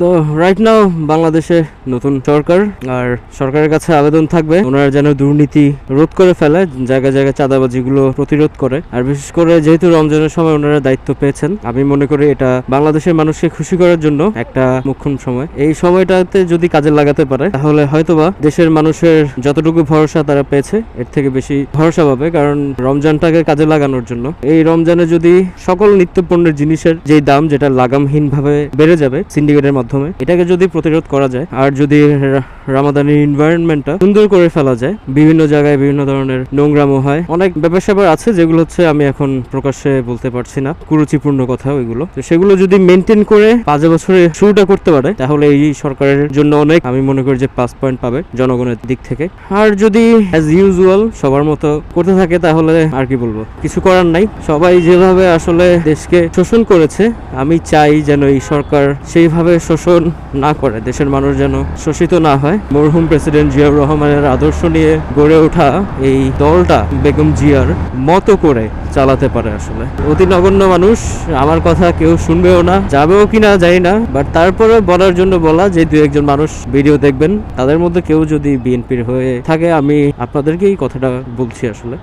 তো right now বাংলাদেশে নতুন সরকার, আর সরকারের কাছে আবেদন থাকবে ওনারা যেন দুর্নীতি রোধ করে ফেলে, জায়গায় জায়গায় চাঁদাবাজিগুলো প্রতিরোধ করে। আর বিশেষ করে যেহেতু রমজানের সময় ওনারা দায়িত্ব পেয়েছেন, আমি মনে করি এটা বাংলাদেশের মানুষকে খুশি করার জন্য একটা মুখ্যম সময়। এই সময়টাতে যদি কাজে লাগাতে পারে তাহলে হয়তোবা দেশের মানুষের যতটুকু ভরসা তারা পেয়েছে এর থেকে বেশি ভরসা পাবে। কারণ রমজানটাকে কাজে লাগানোর জন্য এই রমজানে যদি সকল নিত্যপণ্যের জিনিসের যে দাম, যেটা লাগামহীন ভাবে বেড়ে যাবে সিন্ডিকেটের মাধ্যমে, এটাকে যদি প্রতিরোধ করা যায় আর যদি রামাদানের এনভায়রনমেন্টটা সুন্দর করে ফেলা যায়, বিভিন্ন জায়গায় বিভিন্ন ধরনের নোংরামো হয়, অনেক ব্যাপার স্যাপার আছে যেগুলো হচ্ছে আমি এখন প্রকাশ্যে বলতে পারছি না, কুরুচিপূর্ণ কথা ওইগুলো। তো সেগুলো যদি মেনটেন করে 5 বছরে শুরুটা করতে পারে তাহলে এই সরকারের জন্য অনেক, আমি মনে করি যে প্লাস পয়েন্ট পাবে জনগণের দিক থেকে। আর যদি অ্যাজ ইউজুয়াল সবার মতো করতে থাকে তাহলে আর কি বলবো, কিছু করার নাই। সবাই যেভাবে আসলে দেশকে শোষণ করেছে, আমি চাই যেন এই সরকার সেইভাবে শোষণ না করে, দেশের মানুষ যেন শোষিত না হয়। মরহুম প্রেসিডেন্ট জিয়াউর রহমানের আদর্শ নিয়ে গড়ে ওঠা এই দলটা বেগম জিয়ার মতো করে চালাতে পারে। আসলে অতি নগণ্য মানুষ, আমার কথা কেউ শুনবেও না, যাবেও কিনা জানি না, বাট তারপরে বলার জন্য বলা যে 2-1 জন মানুষ ভিডিও দেখবেন, তাদের মধ্যে কেউ যদি বিএনপির হয়ে থাকে, আমি আপনাদেরকেই কথাটা বলছি আসলে।